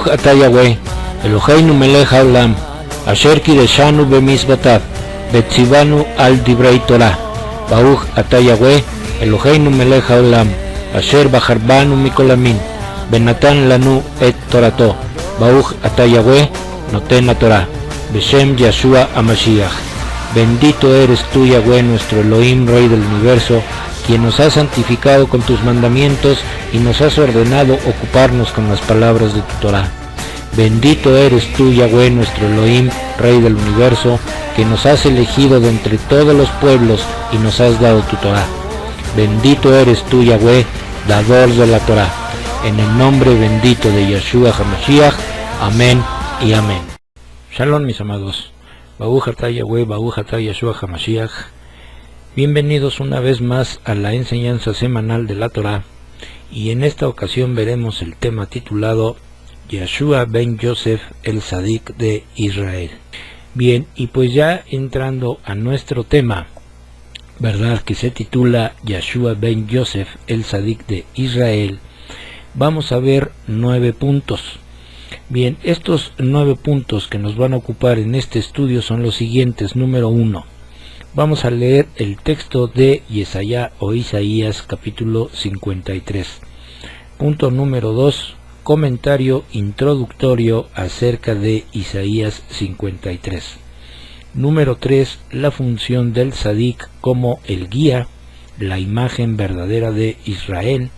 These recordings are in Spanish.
Baruch Ata Yahweh, Eloheinu melech haolam, Asher kideshanu b'mizvotav, Betzivanu al divrei Torah. Baruch Ata Yahweh, Eloheinu melech haolam, Asher bacharbanu mikol amin, Benatan lanu et Torato. Baruch Ata Yahweh, Noten Torah. Beshem Yeshua HaMashiach. Bendito eres tú, Yahweh, nuestro Elohim, Rey del universo, quien nos ha santificado con tus mandamientos y nos has ordenado ocuparnos con las palabras de tu Torah. Bendito eres tú, Yahweh, nuestro Elohim, Rey del universo, que nos has elegido de entre todos los pueblos y nos has dado tu Torah. Bendito eres tú, Yahweh, dador de la Torah. En el nombre bendito de Yeshua HaMashiach. Amén y amén. Shalom, mis amados. Baruch Ata Yahweh, Baruch Ata Yeshua HaMashiach. Bienvenidos una vez más a la enseñanza semanal de la Torah, y en esta ocasión veremos el tema titulado Yeshua ben Yosef el Sadik de Israel. Bien, y pues ya entrando a nuestro tema, verdad, que se titula Yeshua ben Yosef el Sadik de Israel, vamos a ver 9 puntos. Bien, estos 9 puntos que nos van a ocupar en este estudio son los siguientes. Número 1. Vamos a leer el texto de Yesaya o Isaías capítulo 53. Punto número 2. Comentario introductorio acerca de Isaías 53. Número 3. La función del Sadik como el guía, la imagen verdadera de Israel.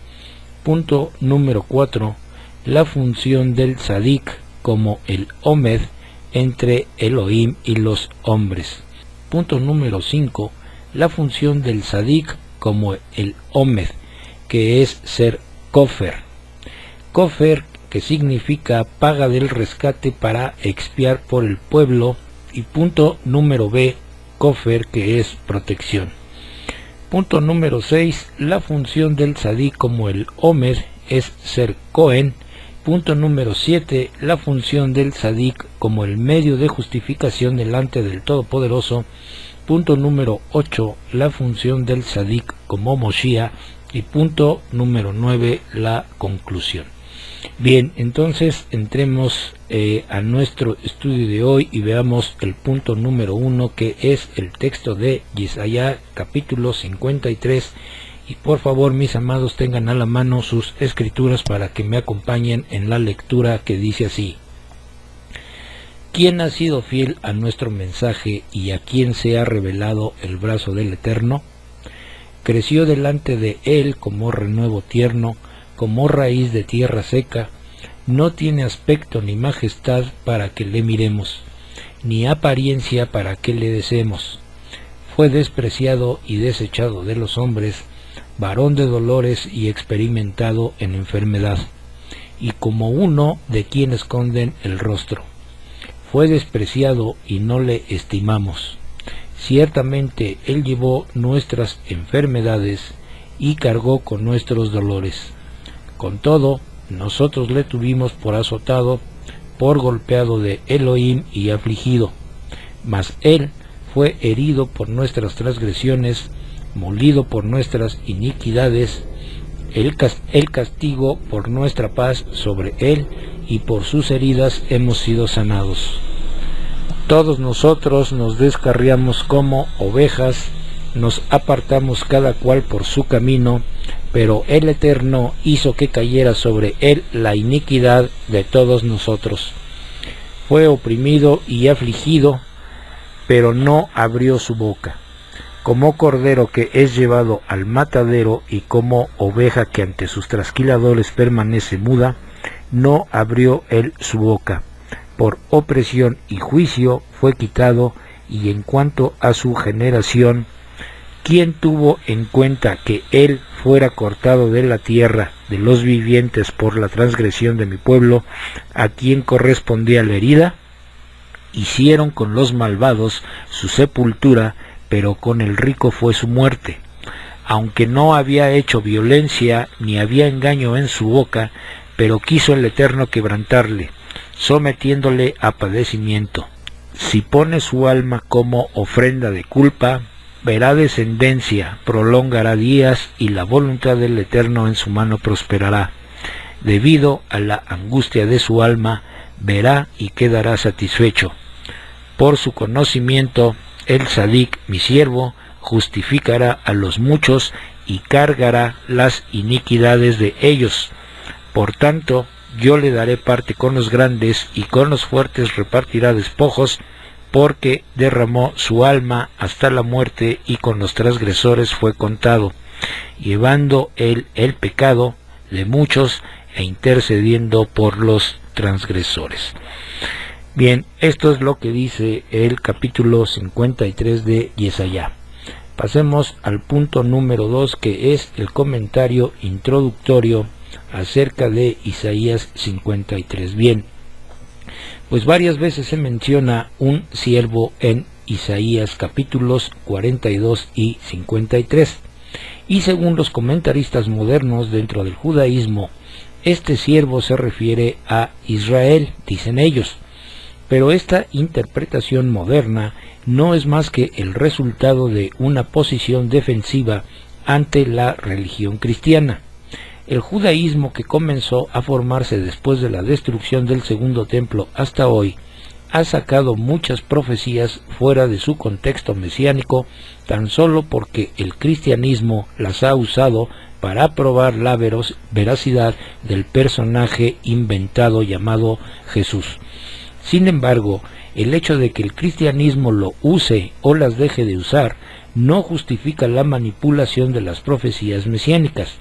Punto número 4. La función del Sadik como el Omed entre Elohim y los hombres. Punto número 5. La función del Sadik como el Omed, que es ser Kofer. Kofer, que significa paga del rescate para expiar por el pueblo. Y punto número B, Kofer, que es protección. Punto número 6. La función del Sadik como el Omed es ser Cohen. Punto número 7. La función del Sadik como el medio de justificación delante del Todopoderoso. Punto número 8. La función del Sadik como Moshiach. Y punto número 9. La conclusión. Bien, entonces entremos a nuestro estudio de hoy y veamos el punto número 1, que es el texto de Yesaya capítulo 53. Y por favor, mis amados, tengan a la mano sus escrituras para que me acompañen en la lectura, que dice así: ¿Quién ha sido fiel a nuestro mensaje y a quién se ha revelado el brazo del Eterno? Creció delante de él como renuevo tierno, como raíz de tierra seca. No tiene aspecto ni majestad para que le miremos, ni apariencia para que le deseemos. Fue despreciado y desechado de los hombres, varón de dolores y experimentado en enfermedad, y como uno de quien esconden el rostro. Fue despreciado y no le estimamos. Ciertamente él llevó nuestras enfermedades y cargó con nuestros dolores. Con todo, nosotros le tuvimos por azotado, por golpeado de Elohim y afligido. Mas él fue herido por nuestras transgresiones, molido por nuestras iniquidades. El castigo por nuestra paz sobre él, y por sus heridas hemos sido sanados. Todos nosotros nos descarriamos como ovejas, nos apartamos cada cual por su camino, pero el Eterno hizo que cayera sobre él la iniquidad de todos nosotros. Fue oprimido y afligido, pero no abrió su boca. Como cordero que es llevado al matadero y como oveja que ante sus trasquiladores permanece muda, no abrió él su boca. Por opresión y juicio fue quitado. Y en cuanto a su generación, ¿quién tuvo en cuenta que él fuera cortado de la tierra de los vivientes por la transgresión de mi pueblo? ¿A quién correspondía la herida? Hicieron con los malvados su sepultura, pero con el rico fue su muerte. Aunque no había hecho violencia, ni había engaño en su boca, pero quiso el Eterno quebrantarle, sometiéndole a padecimiento. Si pone su alma como ofrenda de culpa, verá descendencia, prolongará días, y la voluntad del Eterno en su mano prosperará. debido a la angustia de su alma, verá y quedará satisfecho. Por su conocimiento, el Tzadik, mi siervo, justificará a los muchos y cargará las iniquidades de ellos. Por tanto, yo le daré parte con los grandes y con los fuertes repartirá despojos, porque derramó su alma hasta la muerte y con los transgresores fue contado, llevando él el pecado de muchos e intercediendo por los transgresores. Bien, esto es lo que dice el capítulo 53 de Yesaya. Pasemos al punto número 2, que es el comentario introductorio acerca de Isaías 53. Bien, pues varias veces se menciona un siervo en Isaías capítulos 42 y 53, y según los comentaristas modernos dentro del judaísmo, este siervo se refiere a Israel, dicen ellos, pero esta interpretación moderna no es más que el resultado de una posición defensiva ante la religión cristiana. El judaísmo, que comenzó a formarse después de la destrucción del segundo templo hasta hoy, ha sacado muchas profecías fuera de su contexto mesiánico tan solo porque el cristianismo las ha usado para probar la veracidad del personaje inventado llamado Jesús. Sin embargo, el hecho de que el cristianismo lo use o las deje de usar no justifica la manipulación de las profecías mesiánicas.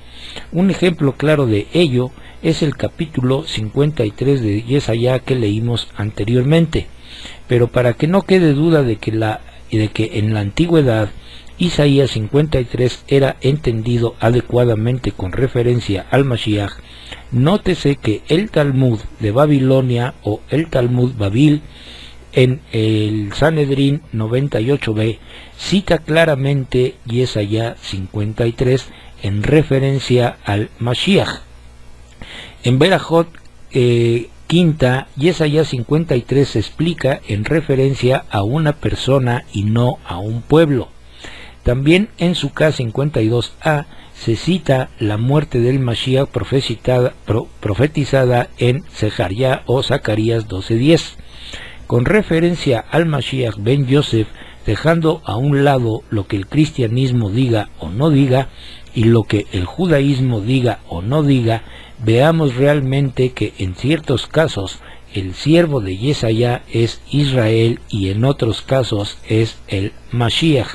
Un ejemplo claro de ello es el capítulo 53 de Yesaya que leímos anteriormente. Pero para que no quede duda de que en la antigüedad Isaías 53 era entendido adecuadamente con referencia al Mashiach, nótese que el Talmud de Babilonia o el Talmud Babil en el Sanedrín 98b cita claramente Yesaya 53 en referencia al Mashiach. En Berajot quinta, Yesaya 53 se explica en referencia a una persona y no a un pueblo. También en Sukkah 52a se cita la muerte del Mashiach profetizada en Zeharia o Zacarías 12:10. Con referencia al Mashiach ben Yosef, dejando a un lado lo que el cristianismo diga o no diga, y lo que el judaísmo diga o no diga, veamos realmente que en ciertos casos el siervo de Yesaya es Israel y en otros casos es el Mashiach.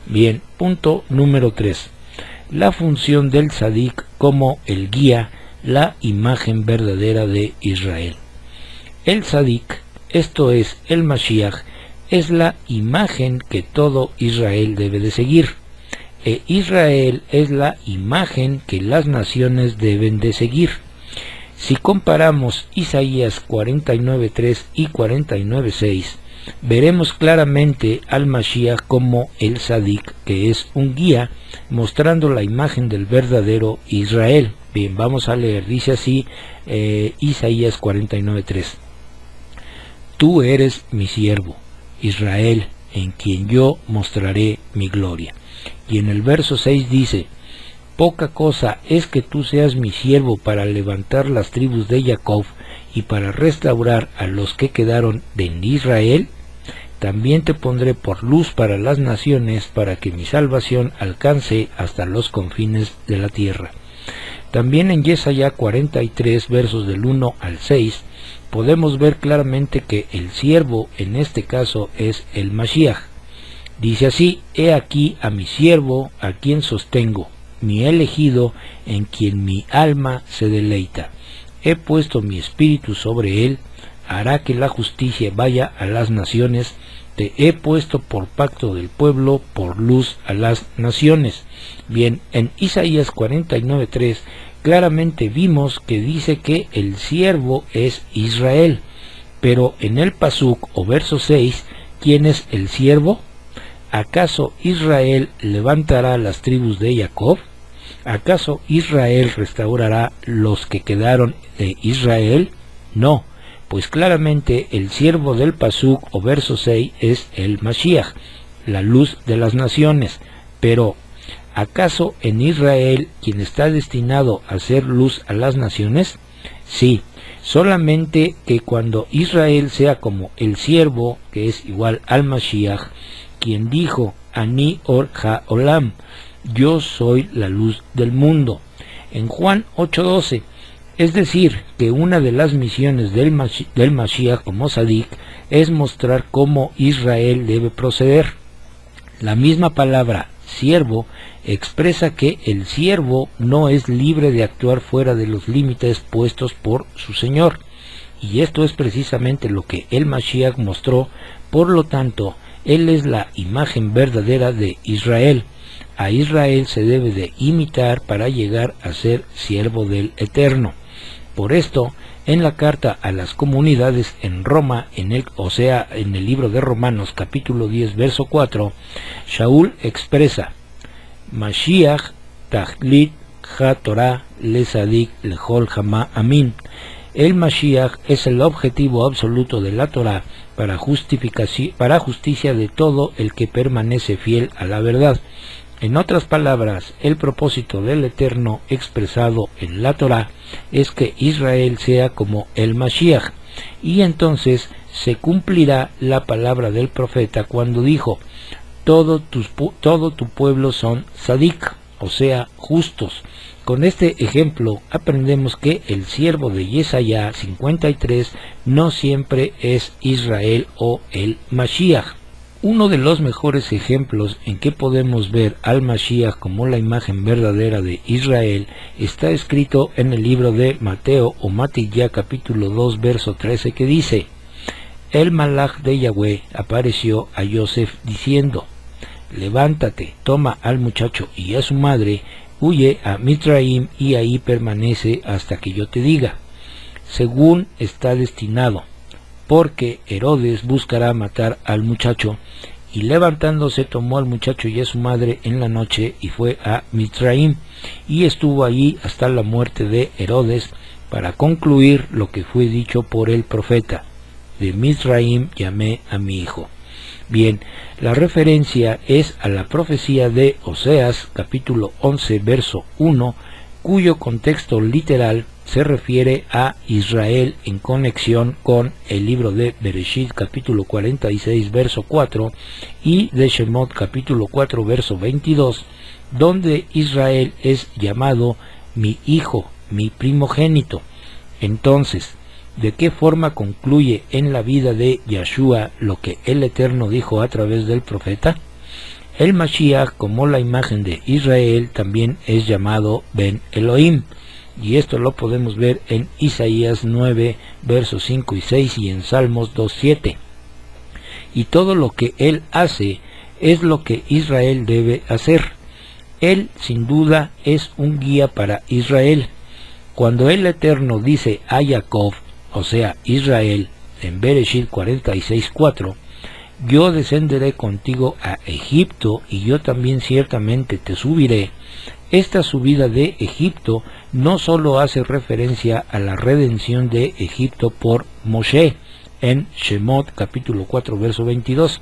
Bien, punto número 3. La función del Tzadik como el guía, la imagen verdadera de Israel. El Tzadik, esto es el Mashiach, es la imagen que todo Israel debe de seguir. Israel es la imagen que las naciones deben de seguir. Si comparamos Isaías 49:3 y 49:6, veremos claramente al Mashiach como el Tzadik, que es un guía, mostrando la imagen del verdadero Israel. Bien, vamos a leer, dice así Isaías 49:3. Tú eres mi siervo, Israel, en quien yo mostraré mi gloria. Y en el verso 6 dice, poca cosa es que tú seas mi siervo para levantar las tribus de Jacob y para restaurar a los que quedaron en Israel. También te pondré por luz para las naciones, para que mi salvación alcance hasta los confines de la tierra. También en Yesaya 43, versos del 1 al 6, podemos ver claramente que el siervo en este caso es el Mashiach. Dice así, he aquí a mi siervo, a quien sostengo, mi elegido, en quien mi alma se deleita. He puesto mi espíritu sobre él, hará que la justicia vaya a las naciones, te he puesto por pacto del pueblo, por luz a las naciones. Bien, en Isaías 49:3 claramente vimos que dice que el siervo es Israel, pero en el pasuk o verso 6, ¿quién es el siervo? ¿Acaso Israel levantará las tribus de Jacob? ¿Acaso Israel restaurará los que quedaron de Israel? No, pues claramente el siervo del pasuk o verso 6 es el Mashiach, la luz de las naciones. Pero, ¿acaso en Israel, quien está destinado a ser luz a las naciones? Sí, solamente que cuando Israel sea como el siervo, que es igual al Mashiach, quien dijo, Ani or ha-olam, yo soy la luz del mundo, en Juan 8:12, es decir, que una de las misiones del Mashiach como Sadik es mostrar cómo Israel debe proceder. La misma palabra siervo expresa que el siervo no es libre de actuar fuera de los límites puestos por su Señor, y esto es precisamente lo que el Mashiach mostró. Por lo tanto, él es la imagen verdadera de Israel. A Israel se debe de imitar para llegar a ser siervo del Eterno. Por esto, en la carta a las comunidades en Roma, en el libro de Romanos capítulo 10 verso 4, Shaul expresa, Mashiach Tachlit Ha-Torah Le-Sadik Lehol Hama Amin. El Mashiach es el objetivo absoluto de la Torah para justicia de todo el que permanece fiel a la verdad. En otras palabras, el propósito del Eterno expresado en la Torah es que Israel sea como el Mashiach, y entonces se cumplirá la palabra del profeta cuando dijo, todo tu pueblo son Sadik, o sea, justos. Con este ejemplo aprendemos que el siervo de Yesaya 53 no siempre es Israel o el Mashiach. Uno de los mejores ejemplos en que podemos ver al Mashiach como la imagen verdadera de Israel está escrito en el libro de Mateo o Matilla capítulo 2 verso 13, que dice, el Malach de Yahweh apareció a Yosef diciendo, levántate, toma al muchacho y a su madre, huye a Mitraim y ahí permanece hasta que yo te diga, según está destinado, porque Herodes buscará matar al muchacho. Y levantándose tomó al muchacho y a su madre en la noche y fue a Mitraim, y estuvo allí hasta la muerte de Herodes, para concluir lo que fue dicho por el profeta, de Mitraim llamé a mi hijo. Bien, la referencia es a la profecía de Oseas capítulo 11 verso 1, cuyo contexto literal se refiere a Israel en conexión con el libro de Bereshit capítulo 46 verso 4 y de Shemot capítulo 4 verso 22, donde Israel es llamado mi hijo, mi primogénito. Entonces, ¿de qué forma concluye en la vida de Yahshua lo que el Eterno dijo a través del profeta? El Mashiach, como la imagen de Israel, también es llamado Ben Elohim, y esto lo podemos ver en Isaías 9, versos 5 y 6 y en Salmos 2:7. Y todo lo que él hace es lo que Israel debe hacer. Él, sin duda, es un guía para Israel. Cuando el Eterno dice a Jacob, o sea, Israel, en Bereshit 46:4, yo descenderé contigo a Egipto y yo también ciertamente te subiré. Esta subida de Egipto no solo hace referencia a la redención de Egipto por Moshe en Shemot capítulo 4 verso 22,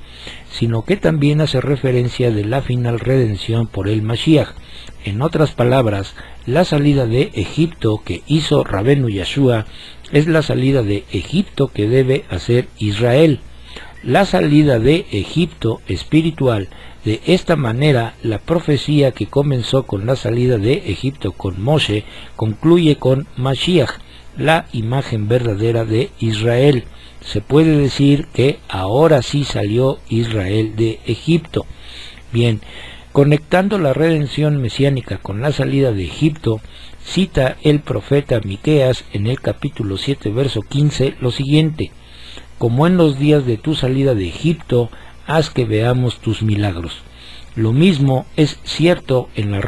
sino que también hace referencia de la final redención por el Mashiach. En otras palabras, la salida de Egipto que hizo Rabenu Yahshua es la salida de Egipto que debe hacer Israel. La salida de Egipto espiritual. De esta manera, la profecía que comenzó con la salida de Egipto con Moshe concluye con Mashiach, la imagen verdadera de Israel. Se puede decir que ahora sí salió Israel de Egipto. Bien, conectando la redención mesiánica con la salida de Egipto, cita el profeta Miqueas en el capítulo 7, verso 15, lo siguiente: como en los días de tu salida de Egipto, haz que veamos tus milagros. Lo mismo es cierto en la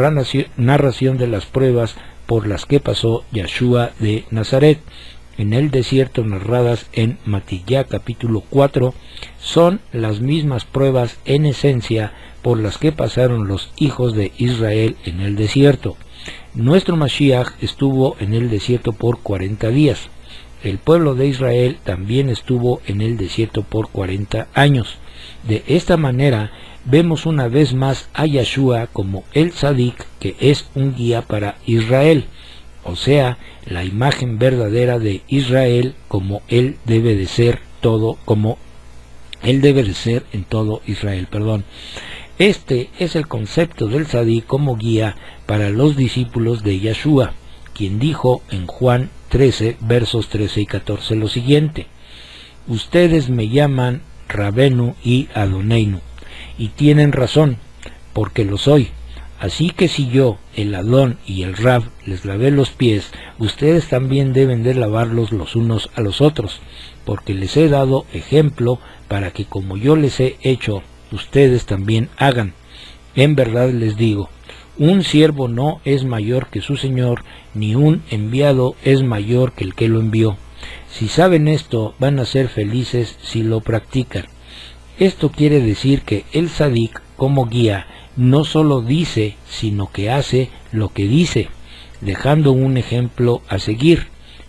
narración de las pruebas por las que pasó Yahshua de Nazaret en el desierto, narradas en Matillá capítulo 4, son las mismas pruebas en esencia por las que pasaron los hijos de Israel en el desierto. Nuestro Mashiach estuvo en el desierto por 40 días. El pueblo de Israel también estuvo en el desierto por 40 años. De esta manera, vemos una vez más a Yahshua como el Tzadik, que es un guía para Israel. o sea, la imagen verdadera de Israel como él debe de ser en todo Israel, Este es el concepto del Tzadik como guía para los discípulos de Yeshua, quien dijo en Juan 13, versos 13 y 14 lo siguiente: ustedes me llaman Rabenu y Adoneinu, y tienen razón, porque lo soy. Así que si yo, el Adón y el Rab, les lavé los pies, ustedes también deben de lavarlos los unos a los otros, porque les he dado ejemplo para que como yo les he hecho, ustedes también hagan. En verdad les digo, un siervo no es mayor que su señor, ni un enviado es mayor que el que lo envió. Si saben esto, van a ser felices si lo practican. Esto quiere decir que el Tzadik, como guía, no solo dice, sino que hace lo que dice, dejando un ejemplo a seguir.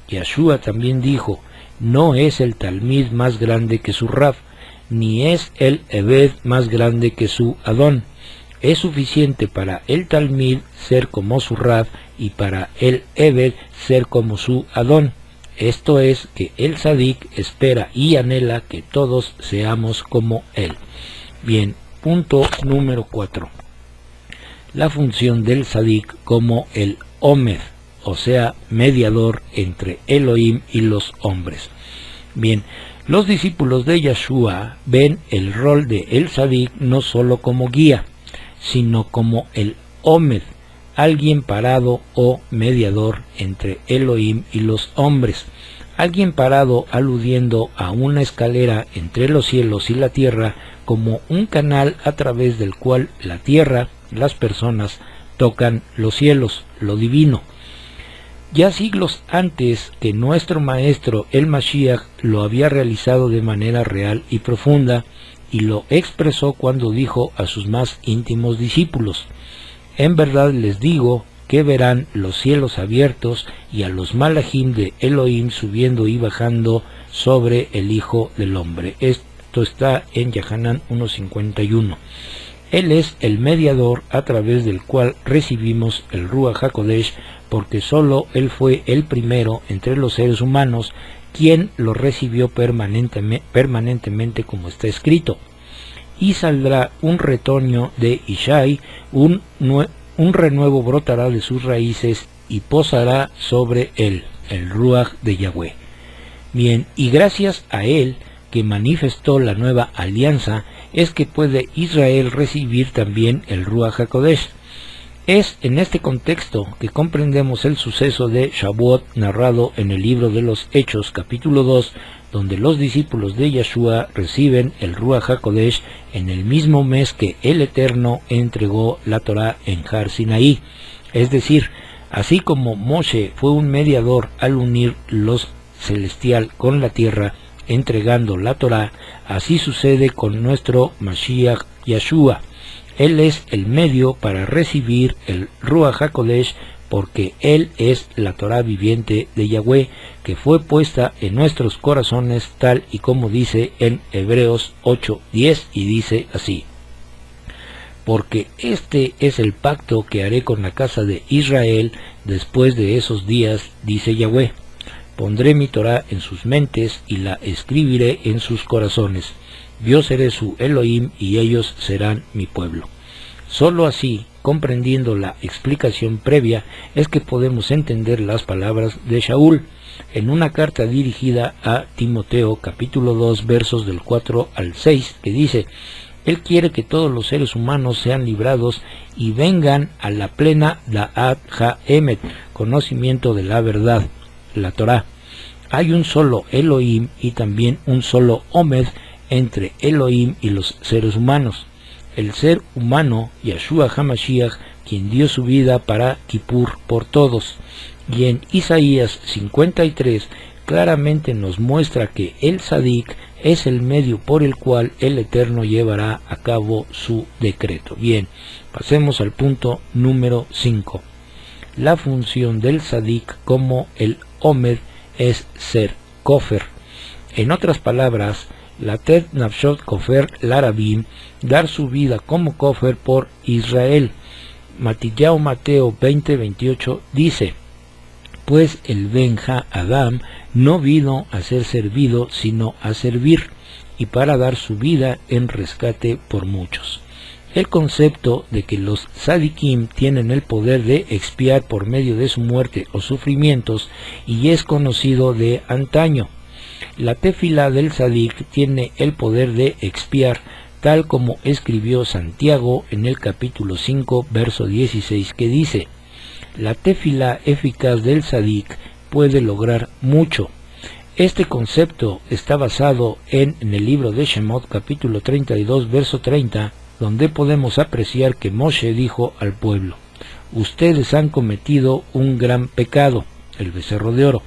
Yeshua también dijo, no es el Talmid más grande que su Rab, ni es el Eved más grande que su Adón. Es suficiente para el Talmid ser como su Rab y para el Eved ser como su Adón. Esto es que el Tzadik espera y anhela que todos seamos como él. Bien, punto número 4. La función del Tzadik como el Omed, o sea, mediador entre Elohim y los hombres. Bien, los discípulos de Yeshua ven el rol de el Tzadik no solo como guía, sino como el Omed, alguien parado o mediador entre Elohim y los hombres. Alguien parado aludiendo a una escalera entre los cielos y la tierra como un canal a través del cual la tierra, las personas, tocan los cielos, lo divino. Ya siglos antes que nuestro maestro el Mashiach lo había realizado de manera real y profunda, y lo expresó cuando dijo a sus más íntimos discípulos: en verdad les digo que verán los cielos abiertos y a los malajim de Elohim subiendo y bajando sobre el Hijo del Hombre. Esto está en Yohanan 1:51. Él es el mediador a través del cual recibimos el Ruach HaKodesh, porque solo Él fue el primero entre los seres humanos quien lo recibió permanentemente como está escrito. Y saldrá un retoño de Ishai, un renuevo brotará de sus raíces y posará sobre él el Ruach de Yahweh. Bien, y gracias a él que manifestó la nueva alianza, es que puede Israel recibir también el Ruach HaKodesh. Es en este contexto que comprendemos el suceso de Shavuot narrado en el libro de los Hechos, capítulo 2, donde los discípulos de Yeshua reciben el Ruach HaKodesh en el mismo mes que el Eterno entregó la Torá en Har Sinaí. Es decir, así como Moshe fue un mediador al unir los celestial con la tierra, entregando la Torá, así sucede con nuestro Mashiach Yeshua. Él es el medio para recibir el Ruach HaKodesh, porque Él es la Torá viviente de Yahweh, que fue puesta en nuestros corazones, tal y como dice en Hebreos 8:10, y dice así: porque este es el pacto que haré con la casa de Israel después de esos días, dice Yahweh. Pondré mi Torá en sus mentes y la escribiré en sus corazones. Yo seré su Elohim y ellos serán mi pueblo. Solo así, comprendiendo la explicación previa, es que podemos entender las palabras de Shaul en una carta dirigida a Timoteo, capítulo 2, versos del 4 al 6, que dice: Él quiere que todos los seres humanos sean librados y vengan a la plena Da'at HaEmet, conocimiento de la verdad, la Torá. Hay un solo Elohim y también un solo Omed entre Elohim y los seres humanos. El ser humano, Yeshua HaMashiach, quien dio su vida para Kippur por todos. Y en Isaías 53 claramente nos muestra que el Tzadik es el medio por el cual el Eterno llevará a cabo su decreto. Bien, pasemos al punto número 5. La función del Tzadik como el Omed es ser Kofer. En otras palabras, la Ted Nafshot Kofer Larabim, dar su vida como Kofer por Israel. Mateo 20:28 dice: pues el Ben Ha-Adam no vino a ser servido, sino a servir, y para dar su vida en rescate por muchos. El concepto de que los tzadikim tienen el poder de expiar por medio de su muerte o sufrimientos y es conocido de antaño. La tefilá del tzadik tiene el poder de expiar, tal como escribió Santiago en el capítulo 5, verso 16, que dice: la tefilá eficaz del tzadik puede lograr mucho. Este concepto está basado en el libro de Shemot, capítulo 32, verso 30, donde podemos apreciar que Moshe dijo al pueblo: ustedes han cometido un gran pecado, el becerro de oro.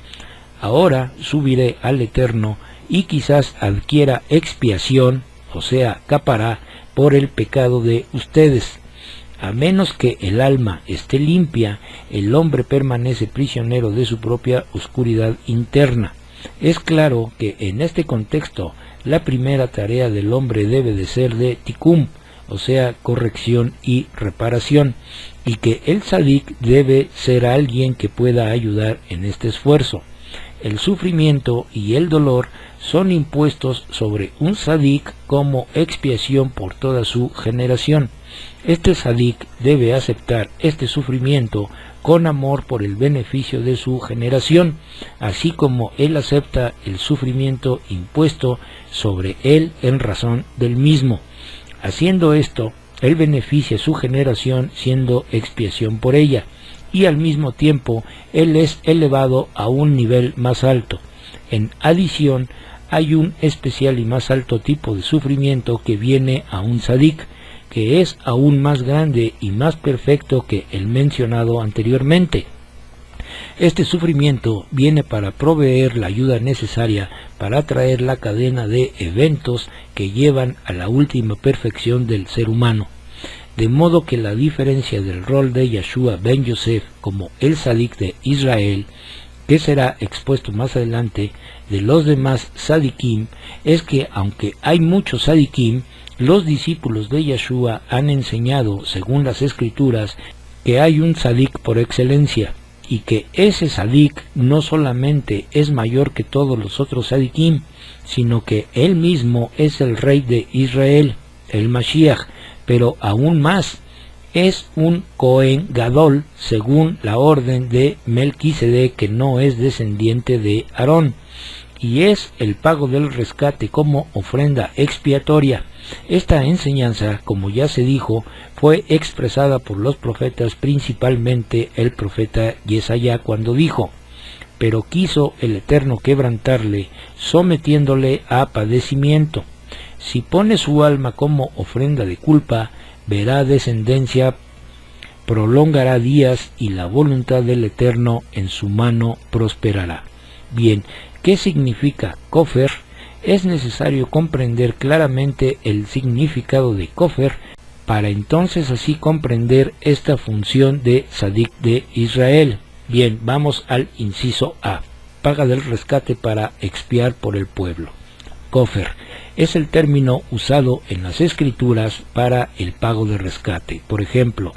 Ahora subiré al Eterno y quizás adquiera expiación, o sea, capará, por el pecado de ustedes. A menos que el alma esté limpia, el hombre permanece prisionero de su propia oscuridad interna. Es claro que en este contexto la primera tarea del hombre debe de ser de tikkun, o sea, corrección y reparación, y que el tzadik debe ser alguien que pueda ayudar en este esfuerzo. El sufrimiento y el dolor son impuestos sobre un tzadik como expiación por toda su generación. Este tzadik debe aceptar este sufrimiento con amor por el beneficio de su generación, así como él acepta el sufrimiento impuesto sobre él en razón del mismo. Haciendo esto, él beneficia a su generación siendo expiación por ella, y al mismo tiempo él es elevado a un nivel más alto. En adición, hay un especial y más alto tipo de sufrimiento que viene a un tzadik, que es aún más grande y más perfecto que el mencionado anteriormente. Este sufrimiento viene para proveer la ayuda necesaria para traer la cadena de eventos que llevan a la última perfección del ser humano. De modo que la diferencia del rol de Yeshua ben Yosef como el tzadik de Israel, que será expuesto más adelante, de los demás tzadikim, es que aunque hay muchos tzadikim, los discípulos de Yeshua han enseñado, según las escrituras, que hay un tzadik por excelencia, y que ese tzadik no solamente es mayor que todos los otros tzadikim, sino que él mismo es el rey de Israel, el Mashiach, pero aún más, es un Cohen Gadol, según la orden de Melquisedec, que no es descendiente de Aarón, y es el pago del rescate como ofrenda expiatoria. Esta enseñanza, como ya se dijo, fue expresada por los profetas, principalmente el profeta Yesaya, cuando dijo: pero quiso el Eterno quebrantarle, sometiéndole a padecimiento. Si pone su alma como ofrenda de culpa, verá descendencia, prolongará días, y la voluntad del Eterno en su mano prosperará. Bien, ¿qué significa kofer? Es necesario comprender claramente el significado de kofer para entonces así comprender esta función de tzadik de Israel. Bien, vamos al inciso A. Paga del rescate para expiar por el pueblo. Kofer es el término usado en las escrituras para el pago de rescate. Por ejemplo,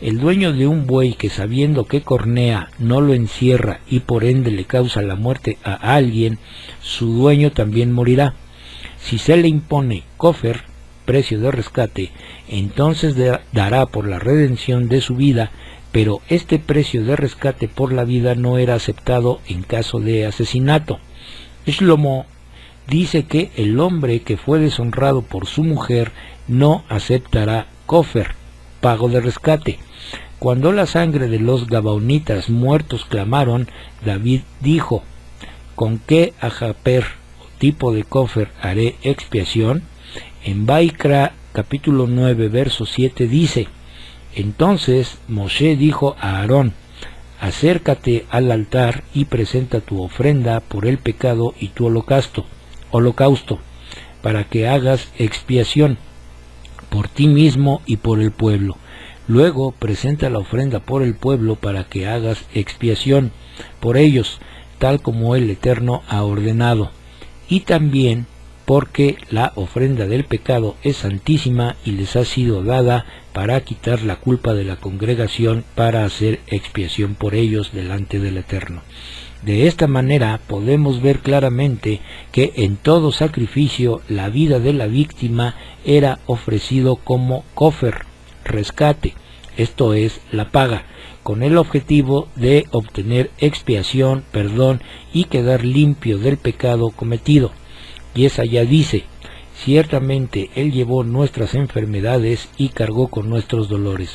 el dueño de un buey que, sabiendo que cornea, no lo encierra y por ende le causa la muerte a alguien, su dueño también morirá. Si se le impone kofer, precio de rescate, entonces dará por la redención de su vida, pero este precio de rescate por la vida no era aceptado en caso de asesinato. Shlomo dice que el hombre que fue deshonrado por su mujer no aceptará kofer, pago de rescate. Cuando la sangre de los gabaonitas muertos clamaron, David dijo: ¿con qué ajaper, tipo de kofer, haré expiación? En Vaikra capítulo 9 verso 7 dice: entonces Moshe dijo a Aarón: acércate al altar y presenta tu ofrenda por el pecado y tu holocausto, para que hagas expiación por ti mismo y por el pueblo. Luego presenta la ofrenda por el pueblo para que hagas expiación por ellos, tal como el Eterno ha ordenado. Y también porque la ofrenda del pecado es santísima y les ha sido dada para quitar la culpa de la congregación, para hacer expiación por ellos delante del Eterno. De esta manera podemos ver claramente que en todo sacrificio la vida de la víctima era ofrecido como kofer, rescate, esto es, la paga, con el objetivo de obtener expiación, perdón y quedar limpio del pecado cometido. Y esa ya dice: ciertamente Él llevó nuestras enfermedades y cargó con nuestros dolores.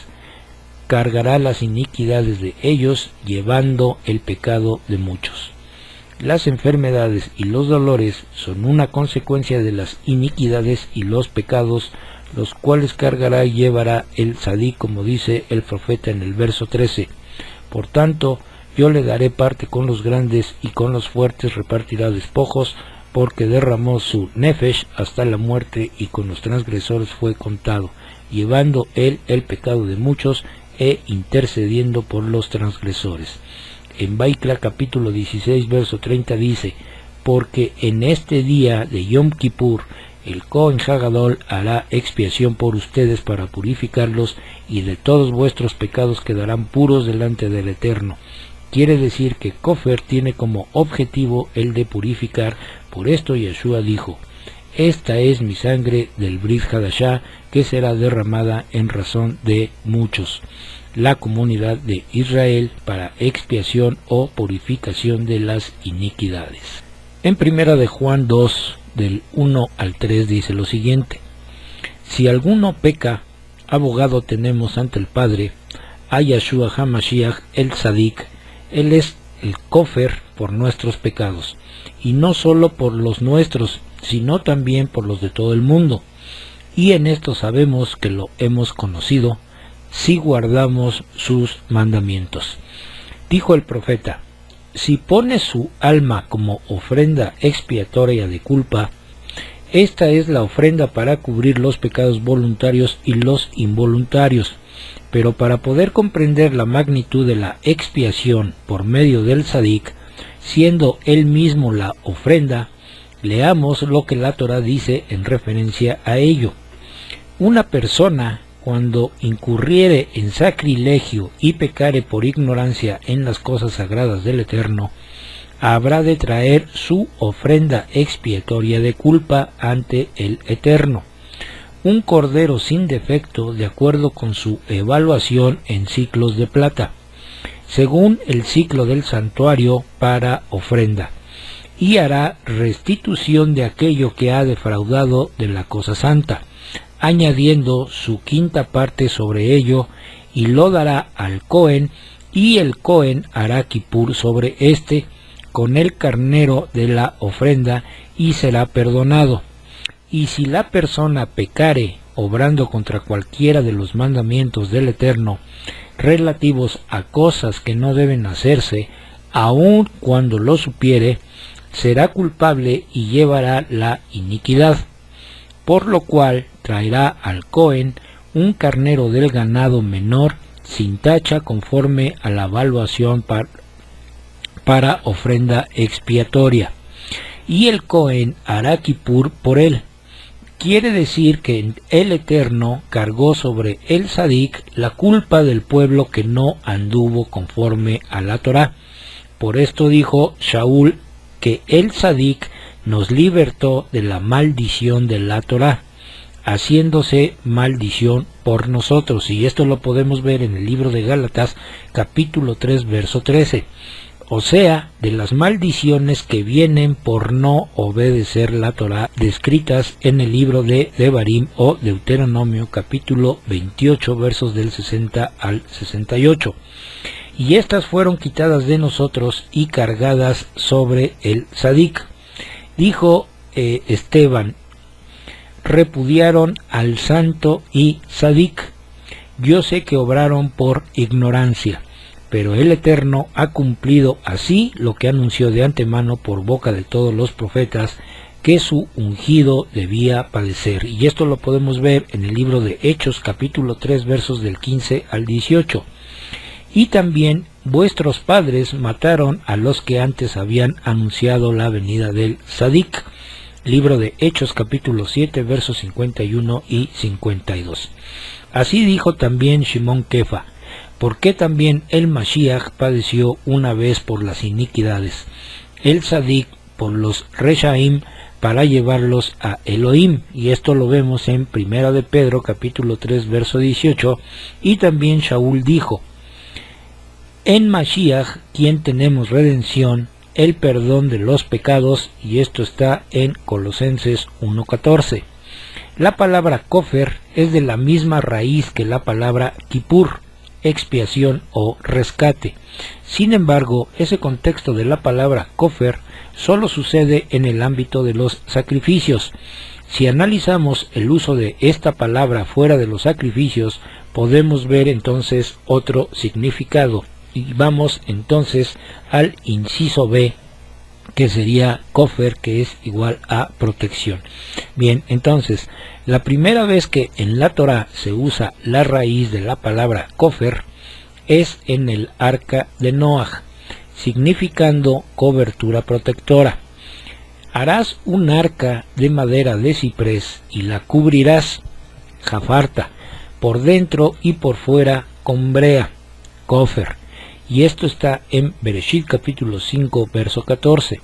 Cargará las iniquidades de ellos, llevando el pecado de muchos. Las enfermedades y los dolores son una consecuencia de las iniquidades y los pecados, los cuales cargará y llevará el Tzadik, como dice el profeta en el verso 13. Por tanto, yo le daré parte con los grandes y con los fuertes repartirá despojos, porque derramó su nefesh hasta la muerte y con los transgresores fue contado, llevando él el pecado de muchos e intercediendo por los transgresores. En Vaikra capítulo 16 verso 30 dice: porque en este día de Yom Kippur el Kohen Hagadol hará expiación por ustedes para purificarlos, y de todos vuestros pecados quedarán puros delante del Eterno. Quiere decir que kofer tiene como objetivo el de purificar. Por esto Yeshua dijo: esta es mi sangre del Brit Hadashah, que será derramada en razón de muchos, la comunidad de Israel, para expiación o purificación de las iniquidades. En primera de Juan 2, del 1 al 3 dice lo siguiente: si alguno peca, abogado tenemos ante el Padre, a Yeshua HaMashiach el Tzadik. Él es el kofer por nuestros pecados, y no solo por los nuestros, sino también por los de todo el mundo. Y en esto sabemos que lo hemos conocido, si guardamos sus mandamientos. Dijo el profeta: si pone su alma como ofrenda expiatoria de culpa, esta es la ofrenda para cubrir los pecados voluntarios y los involuntarios. Pero para poder comprender la magnitud de la expiación por medio del Tzadik, siendo él mismo la ofrenda, leamos lo que la Torá dice en referencia a ello. Una persona, cuando incurriere en sacrilegio y pecare por ignorancia en las cosas sagradas del Eterno, habrá de traer su ofrenda expiatoria de culpa ante el Eterno, un cordero sin defecto de acuerdo con su evaluación en ciclos de plata, según el ciclo del santuario para ofrenda, y hará restitución de aquello que ha defraudado de la cosa santa, añadiendo su quinta parte sobre ello, y lo dará al Cohen, y el Cohen hará Kippur sobre éste con el carnero de la ofrenda, y será perdonado. Y si la persona pecare, obrando contra cualquiera de los mandamientos del Eterno, relativos a cosas que no deben hacerse, aun cuando lo supiere, será culpable y llevará la iniquidad, por lo cual traerá al Cohen un carnero del ganado menor, sin tacha, conforme a la evaluación para ofrenda expiatoria, y el Cohen hará Kippur por él. Quiere decir que el Eterno cargó sobre el Tzadik la culpa del pueblo que no anduvo conforme a la Torá. Por esto dijo Shaul que el Tzadik nos libertó de la maldición de la Torá, haciéndose maldición por nosotros. Y esto lo podemos ver en el libro de Gálatas, capítulo 3, verso 13. O sea, de las maldiciones que vienen por no obedecer la Torá, descritas en el libro de Devarim o Deuteronomio, capítulo 28, versos del 60 al 68. Y estas fueron quitadas de nosotros y cargadas sobre el Tzadik. Dijo Esteban: repudiaron al santo y Tzadik. Yo sé que obraron por ignorancia, pero el Eterno ha cumplido así lo que anunció de antemano por boca de todos los profetas, que su ungido debía padecer. Y esto lo podemos ver en el libro de Hechos, capítulo 3, versos del 15 al 18. Y también vuestros padres mataron a los que antes habían anunciado la venida del Tzadik. Libro de Hechos, capítulo 7, versos 51 y 52. Así dijo también Shimon Kefa: ¿por qué también el Mashiach padeció una vez por las iniquidades, el Tzadik por los Reshaim, para llevarlos a Elohim? Y esto lo vemos en Primera de Pedro, capítulo 3, verso 18. Y también Shaul dijo: en Mashiach, quien tenemos redención, el perdón de los pecados, y esto está en Colosenses 1:14. La palabra kofer es de la misma raíz que la palabra kippur, expiación o rescate. Sin embargo, ese contexto de la palabra kofer solo sucede en el ámbito de los sacrificios. Si analizamos el uso de esta palabra fuera de los sacrificios, podemos ver entonces otro significado. Y vamos entonces al inciso B, que sería kofer, que es igual a protección. Bien, entonces, la primera vez que en la Torá se usa la raíz de la palabra kofer es en el arca de Noaj, significando cobertura protectora. Harás un arca de madera de ciprés y la cubrirás, jafarta, por dentro y por fuera con brea, kofer. Y esto está en Bereshit capítulo 5, verso 14.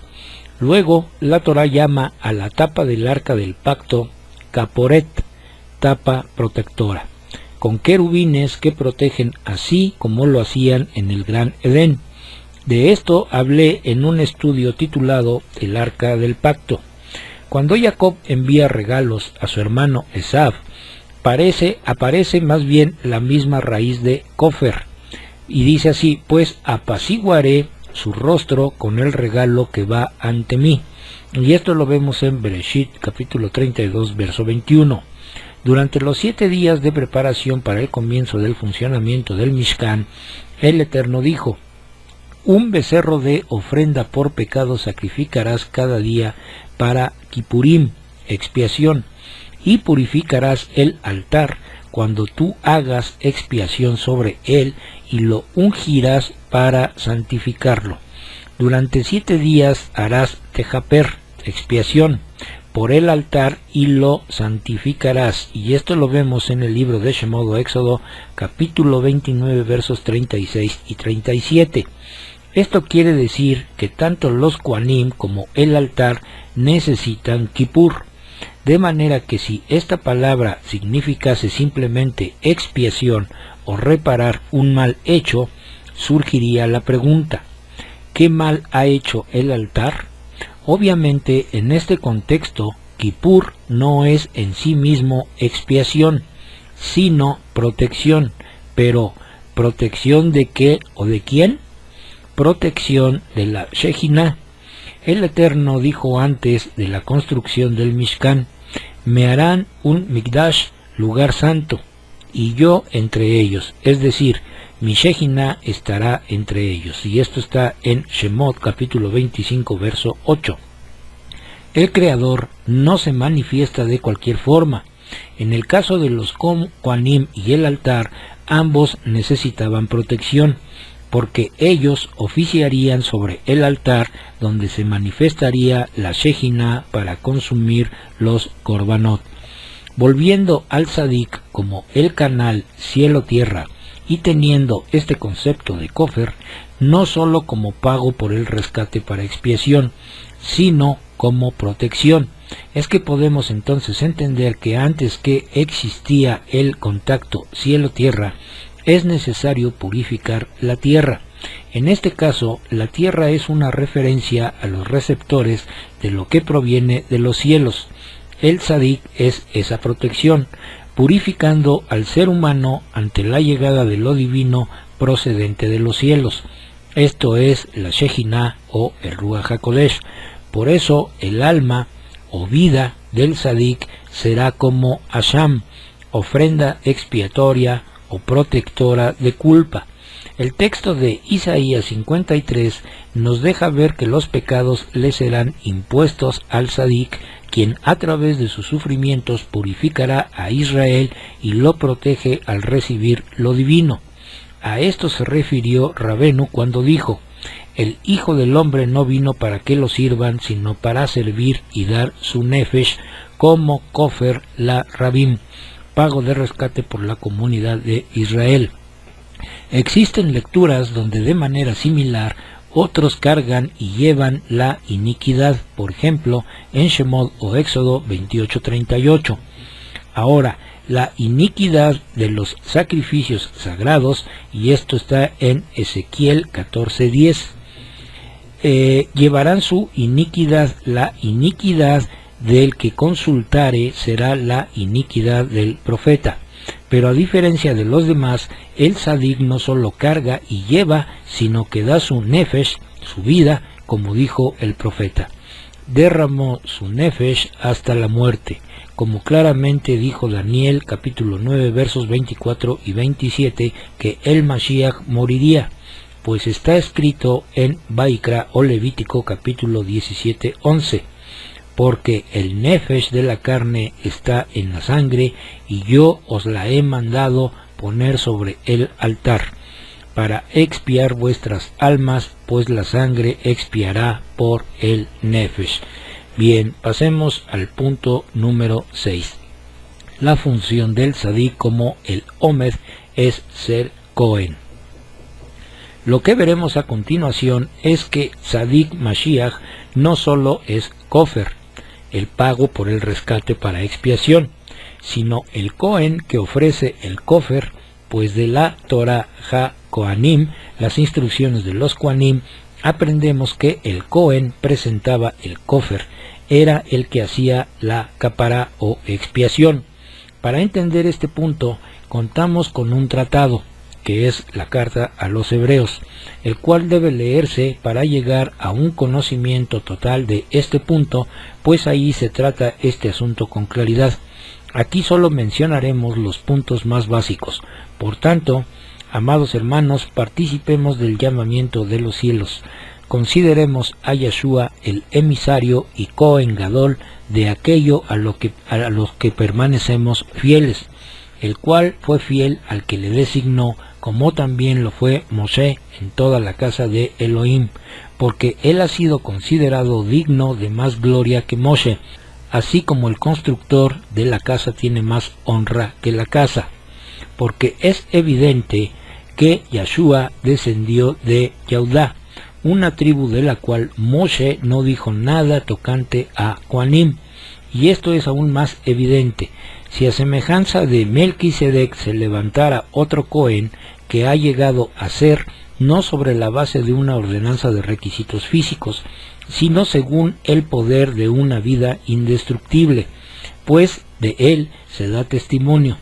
Luego la Torá llama a la tapa del arca del pacto caporet, tapa protectora, con querubines que protegen, así como lo hacían en el Gran Edén. De esto hablé en un estudio titulado El Arca del Pacto. Cuando Jacob envía regalos a su hermano Esav, aparece más bien la misma raíz de kofer, y dice así: pues apaciguaré su rostro con el regalo que va ante mí. Y esto lo vemos en Bereshit capítulo 32, verso 21. Durante los 7 días de preparación para el comienzo del funcionamiento del Mishkan, el Eterno dijo: un becerro de ofrenda por pecado sacrificarás cada día para Kippurim, expiación, y purificarás el altar cuando tú hagas expiación sobre él, y lo ungirás para santificarlo. Durante 7 días harás tejaper, expiación, por el altar, y lo santificarás. Y esto lo vemos en el libro de Shemot o Éxodo, capítulo 29, versos 36 y 37. Esto quiere decir que tanto los Kohanim como el altar necesitan Kippur, de manera que si esta palabra significase simplemente expiación o reparar un mal hecho, surgiría la pregunta: ¿qué mal ha hecho el altar? Obviamente, en este contexto, Kippur no es en sí mismo expiación, sino protección. Pero, ¿protección de qué o de quién? Protección de la Shejinah. El Eterno dijo antes de la construcción del Mishkan: me harán un Mikdash, lugar santo, y yo entre ellos, es decir, mi Shejinah estará entre ellos. Y esto está en Shemot capítulo 25, verso 8. El Creador no se manifiesta de cualquier forma. En el caso de los Kohanim y el altar, ambos necesitaban protección, porque ellos oficiarían sobre el altar donde se manifestaría la Shejinah para consumir los korbanot. Volviendo al Tzadik como el canal cielo-tierra, y teniendo este concepto de kofer no sólo como pago por el rescate para expiación, sino como protección, es que podemos entonces entender que antes que existía el contacto cielo-tierra, es necesario purificar la tierra. En este caso, la tierra es una referencia a los receptores de lo que proviene de los cielos. El Tzadik es esa protección, purificando al ser humano ante la llegada de lo divino procedente de los cielos. Esto es la Shejinah o el Ruach HaKodesh. Por eso el alma o vida del Tzadik será como Asham, ofrenda expiatoria o protectora de culpa. El texto de Isaías 53 nos deja ver que los pecados le serán impuestos al Tzadik, quien a través de sus sufrimientos purificará a Israel y lo protege al recibir lo divino. A esto se refirió Rabenu cuando dijo: el Hijo del Hombre no vino para que lo sirvan, sino para servir y dar su nefesh como kofer la rabim, pago de rescate por la comunidad de Israel. Existen lecturas donde de manera similar otros cargan y llevan la iniquidad, por ejemplo, en Shemot o Éxodo 28:38. Ahora, la iniquidad de los sacrificios sagrados, y esto está en Ezequiel 14:10. Llevarán su iniquidad, la iniquidad del que consultare será la iniquidad del profeta. Pero a diferencia de los demás, el tzadik no solo carga y lleva, sino que da su nefesh, su vida, como dijo el profeta. Derramó su nefesh hasta la muerte, como claramente dijo Daniel capítulo 9 versos 24 y 27, que el Mashiach moriría, pues está escrito en Vaikra o Levítico capítulo 17:11. Porque el nefesh de la carne está en la sangre, y yo os la he mandado poner sobre el altar, para expiar vuestras almas, pues la sangre expiará por el nefesh. Bien, pasemos al punto número 6. La función del tzadik como el Omed es ser Cohen. Lo que veremos a continuación es que Tzadik Mashiach no solo es Kofer, el pago por el rescate para expiación, sino el Cohen que ofrece el Kofer, pues de la Torah HaKohanim, las instrucciones de los Kohanim, aprendemos que el Cohen presentaba el Kofer, era el que hacía la capará o expiación. Para entender este punto, contamos con un tratado, que es la carta a los hebreos, el cual debe leerse para llegar a un conocimiento total de este punto, pues ahí se trata este asunto con claridad. Aquí solo mencionaremos los puntos más básicos. Por tanto, amados hermanos, participemos del llamamiento de los cielos. Consideremos a Yeshua el emisario y Cohen Gadol de aquello a los que permanecemos fieles, el cual fue fiel al que le designó, como también lo fue Moshe en toda la casa de Elohim, porque él ha sido considerado digno de más gloria que Moshe, así como el constructor de la casa tiene más honra que la casa, porque es evidente que Yeshua descendió de Yehudá, una tribu de la cual Moshe no dijo nada tocante a Kohanim, y esto es aún más evidente. Si a semejanza de Melquisedec se levantara otro Cohen que ha llegado a ser, no sobre la base de una ordenanza de requisitos físicos, sino según el poder de una vida indestructible, pues de él se da testimonio.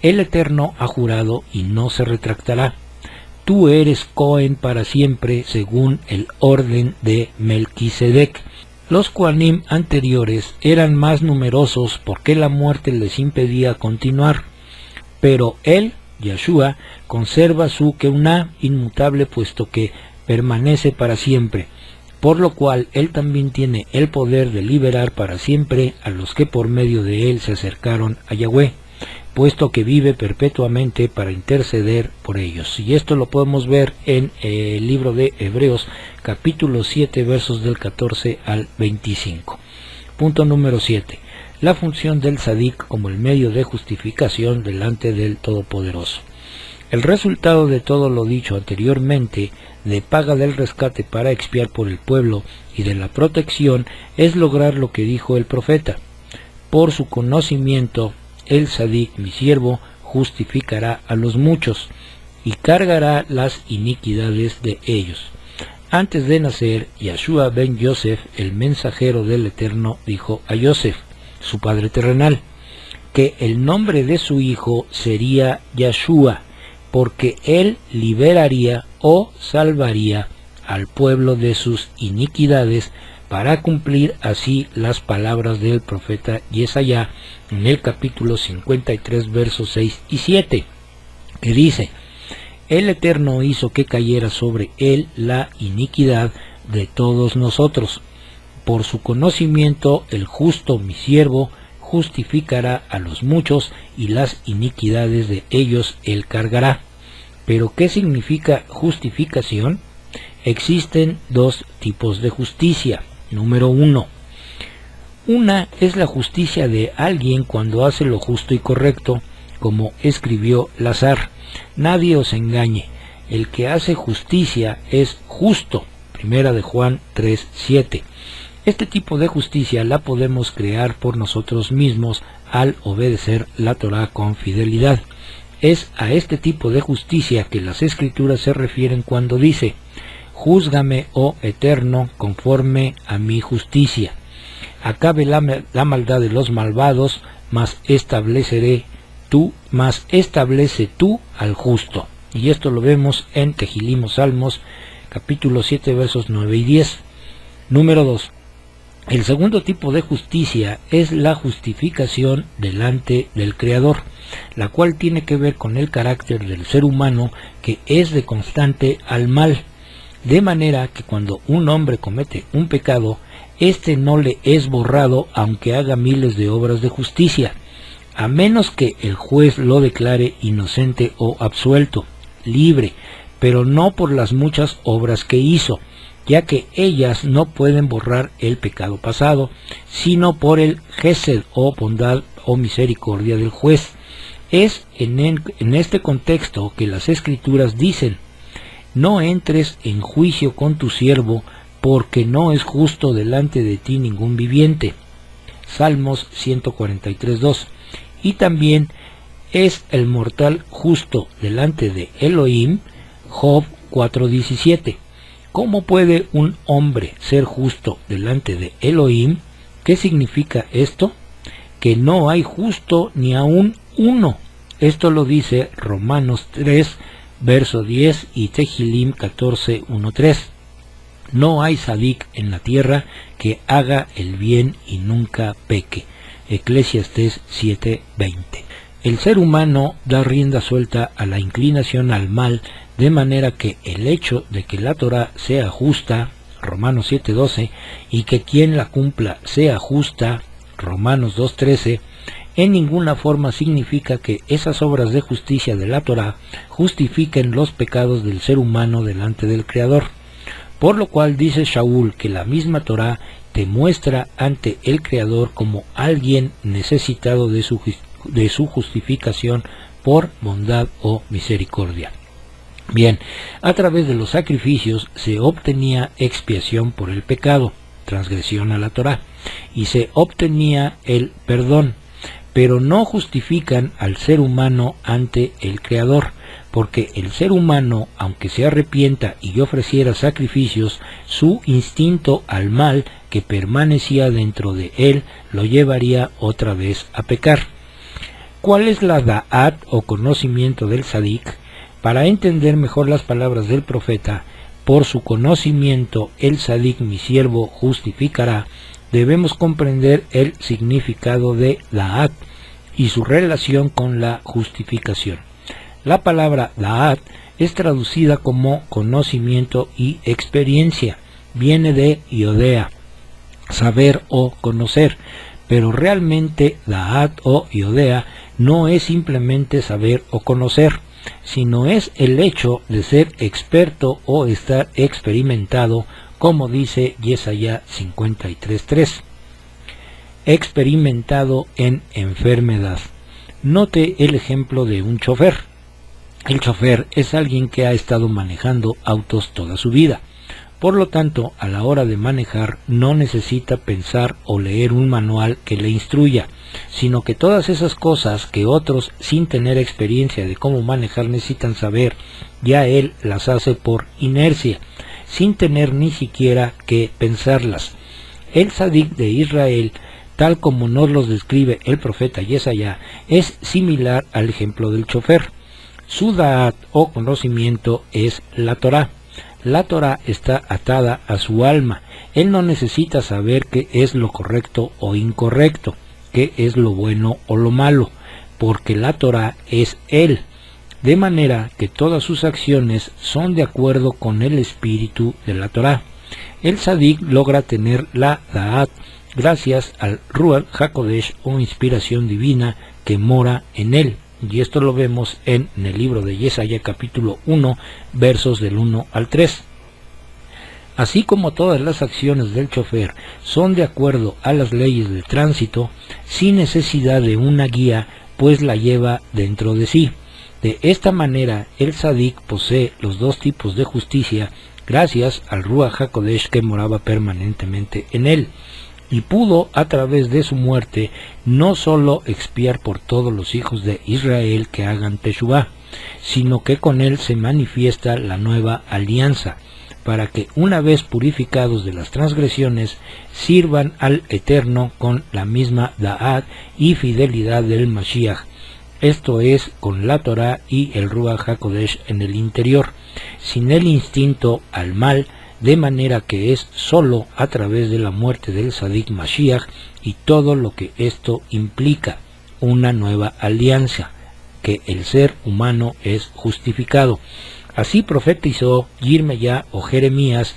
El Eterno ha jurado y no se retractará. Tú eres Cohen para siempre según el orden de Melquisedec. Los Kohanim anteriores eran más numerosos porque la muerte les impedía continuar, pero él, Yeshua, conserva su Keuná inmutable puesto que permanece para siempre, por lo cual él también tiene el poder de liberar para siempre a los que por medio de él se acercaron a Yahweh, puesto que vive perpetuamente para interceder por ellos. Y esto lo podemos ver en el libro de Hebreos, capítulo 7, versos del 14 al 25. Punto número 7. La función del tzadik como el medio de justificación delante del Todopoderoso. El resultado de todo lo dicho anteriormente, de paga del rescate para expiar por el pueblo y de la protección, es lograr lo que dijo el profeta. Por su conocimiento, el tzadik, mi siervo, justificará a los muchos y cargará las iniquidades de ellos. Antes de nacer, Yeshua ben Yosef, el mensajero del Eterno, dijo a Yosef, su padre terrenal, que el nombre de su hijo sería Yeshua, porque él liberaría o salvaría al pueblo de sus iniquidades, para cumplir así las palabras del profeta Yesaya en el capítulo 53 versos 6 y 7, que dice: el Eterno hizo que cayera sobre él la iniquidad de todos nosotros. Por su conocimiento el justo, mi siervo, justificará a los muchos y las iniquidades de ellos él cargará. ¿Pero qué significa justificación? Existen dos tipos de justicia. Número 1. Una es la justicia de alguien cuando hace lo justo y correcto, como escribió Lazar. Nadie os engañe, el que hace justicia es justo. Primera de Juan 3:7. Este tipo de justicia la podemos crear por nosotros mismos al obedecer la Torá con fidelidad. Es a este tipo de justicia que las Escrituras se refieren cuando dice: júzgame, oh Eterno, conforme a mi justicia. Acabe la maldad de los malvados, mas establece tú al justo. Y esto lo vemos en Tehilim o Salmos, capítulo 7, versos 9 y 10. Número 2. El segundo tipo de justicia es la justificación delante del Creador, la cual tiene que ver con el carácter del ser humano, que es de constante al mal, de manera que cuando un hombre comete un pecado, éste no le es borrado aunque haga miles de obras de justicia, a menos que el juez lo declare inocente o absuelto, libre, pero no por las muchas obras que hizo, ya que ellas no pueden borrar el pecado pasado, sino por el gesed o bondad o misericordia del juez. Es en este contexto que las Escrituras dicen: no entres en juicio con tu siervo, porque no es justo delante de ti ningún viviente. Salmos 143:2. Y también: es el mortal justo delante de Elohim. Job 4:17. ¿Cómo puede un hombre ser justo delante de Elohim? ¿Qué significa esto? Que no hay justo ni aún uno. Esto lo dice Romanos 3, verso 10 y Tehilim 14:1-3. No hay sadik en la tierra que haga el bien y nunca peque. Eclesiastés 7:20. El ser humano da rienda suelta a la inclinación al mal, de manera que el hecho de que la Torá sea justa, Romanos 7:12, y que quien la cumpla sea justa, Romanos 2:13, en ninguna forma significa que esas obras de justicia de la Torá justifiquen los pecados del ser humano delante del Creador. Por lo cual dice Shaul que la misma Torá te muestra ante el Creador como alguien necesitado de su justificación por bondad o misericordia. Bien, a través de los sacrificios se obtenía expiación por el pecado, transgresión a la Torá, y se obtenía el perdón, pero no justifican al ser humano ante el Creador, porque el ser humano, aunque se arrepienta y ofreciera sacrificios, su instinto al mal que permanecía dentro de él lo llevaría otra vez a pecar. ¿Cuál es la da'at o conocimiento del tzadik? Para entender mejor las palabras del profeta: por su conocimiento el tzadik, mi siervo, justificará, debemos comprender el significado de da'at y su relación con la justificación. La palabra da'at es traducida como conocimiento y experiencia. Viene de yodea, saber o conocer, pero realmente da'at o yodea no es simplemente saber o conocer, sino es el hecho de ser experto o estar experimentado, como dice Yesaya 53:3. Experimentado en enfermedad. Note el ejemplo de un chofer. El chofer es alguien que ha estado manejando autos toda su vida. Por lo tanto, a la hora de manejar no necesita pensar o leer un manual que le instruya, sino que todas esas cosas que otros sin tener experiencia de cómo manejar necesitan saber, ya él las hace por inercia, sin tener ni siquiera que pensarlas. El tzadik de Israel, tal como nos los describe el profeta Yesaya, es similar al ejemplo del chofer. Su da'at o conocimiento es la Torá. La Torá está atada a su alma. Él no necesita saber qué es lo correcto o incorrecto, qué es lo bueno o lo malo, porque la Torá es él, de manera que todas sus acciones son de acuerdo con el espíritu de la Torá. El tzadik logra tener la da'at gracias al Ruach HaKodesh o inspiración divina que mora en él. Y esto lo vemos en el libro de Yesaya capítulo 1, versos del 1 al 3. Así como todas las acciones del chofer son de acuerdo a las leyes de tránsito, sin necesidad de una guía, pues la lleva dentro de sí. De esta manera, el Tzadik posee los dos tipos de justicia gracias al Ruach HaKodesh que moraba permanentemente en él, y pudo a través de su muerte no solo expiar por todos los hijos de Israel que hagan Teshuvá, sino que con él se manifiesta la nueva alianza, para que una vez purificados de las transgresiones, sirvan al Eterno con la misma Da'at y fidelidad del Mashiach, esto es, con la Torah y el Ruach HaKodesh en el interior, sin el instinto al mal, de manera que es sólo a través de la muerte del Tzadik Mashiach y todo lo que esto implica, una nueva alianza, que el ser humano es justificado. Así profetizó Yirmeyá o Jeremías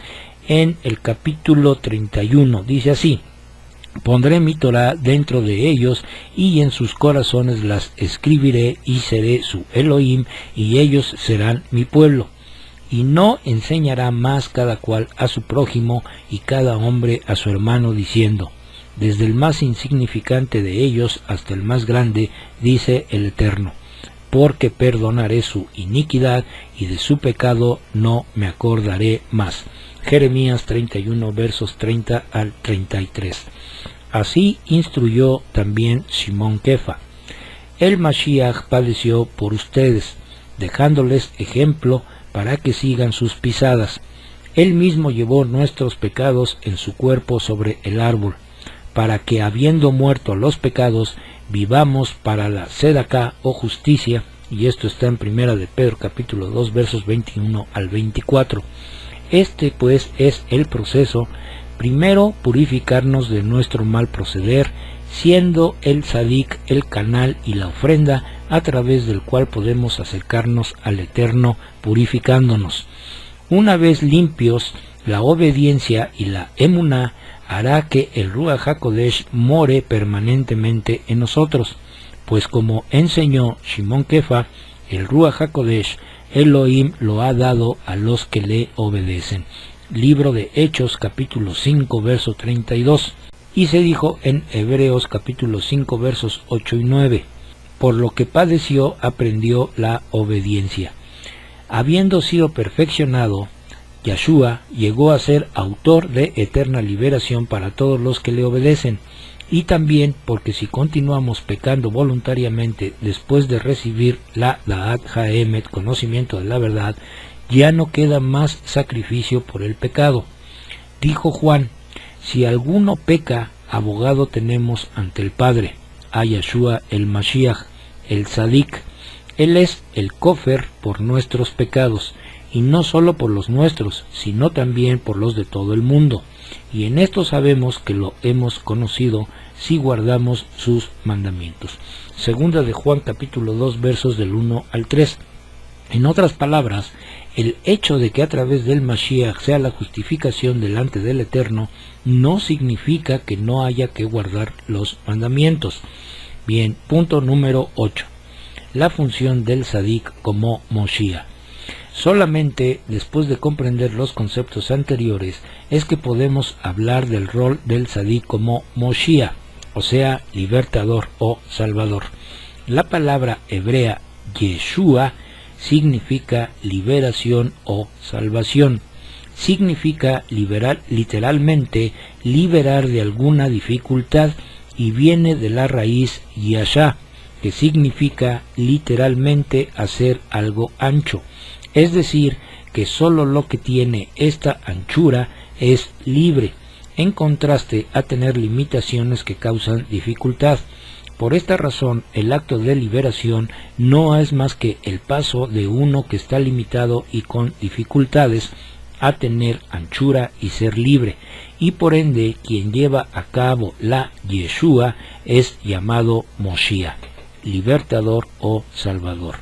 en el capítulo 31, dice así: pondré mi Torah dentro de ellos y en sus corazones las escribiré y seré su Elohim y ellos serán mi pueblo. Y no enseñará más cada cual a su prójimo y cada hombre a su hermano diciendo: desde el más insignificante de ellos hasta el más grande, dice el Eterno, porque perdonaré su iniquidad y de su pecado no me acordaré más. Jeremías 31 versos 30 al 33. Así instruyó también Shimon Kefa: el Mashiach padeció por ustedes, dejándoles ejemplo para que sigan sus pisadas. Él mismo llevó nuestros pecados en su cuerpo sobre el árbol, para que habiendo muerto a los pecados, vivamos para la Sedaká o justicia, y esto está en Primera de Pedro capítulo 2 versos 21 al 24. Este pues es el proceso: primero purificarnos de nuestro mal proceder, siendo el Tzadik el canal y la ofrenda a través del cual podemos acercarnos al Eterno purificándonos. Una vez limpios, la obediencia y la emuná hará que el Ruach HaKodesh more permanentemente en nosotros, pues como enseñó Shimon Kefa, el Ruach HaKodesh, Elohim lo ha dado a los que le obedecen. Libro de Hechos capítulo 5 verso 32. Y se dijo en Hebreos capítulo 5 versos 8 y 9, por lo que padeció aprendió la obediencia. Habiendo sido perfeccionado, Yahshua llegó a ser autor de eterna liberación para todos los que le obedecen, y también porque si continuamos pecando voluntariamente después de recibir la Da'at Ha'emet, conocimiento de la verdad, ya no queda más sacrificio por el pecado. Dijo Juan: si alguno peca, abogado tenemos ante el Padre, a Yahshua el Mashiach, el Tzadik. Él es el Kofer por nuestros pecados, y no solo por los nuestros, sino también por los de todo el mundo. Y en esto sabemos que lo hemos conocido si guardamos sus mandamientos. Segunda de Juan capítulo 2 versos del 1 al 3. En otras palabras, el hecho de que a través del Mashiach sea la justificación delante del Eterno no significa que no haya que guardar los mandamientos. Bien, punto número 8. La función del Tzadik como Moshiach. Solamente después de comprender los conceptos anteriores es que podemos hablar del rol del Tzadik como Moshiach, o sea, libertador o salvador. La palabra hebrea Yeshua significa liberación o salvación. Significa liberar, literalmente liberar de alguna dificultad, y viene de la raíz Yashá, que significa literalmente hacer algo ancho. Es decir, que solo lo que tiene esta anchura es libre, en contraste a tener limitaciones que causan dificultad. Por esta razón, el acto de liberación no es más que el paso de uno que está limitado y con dificultades a tener anchura y ser libre, y por ende quien lleva a cabo la Yeshua es llamado Moshiach, libertador o salvador.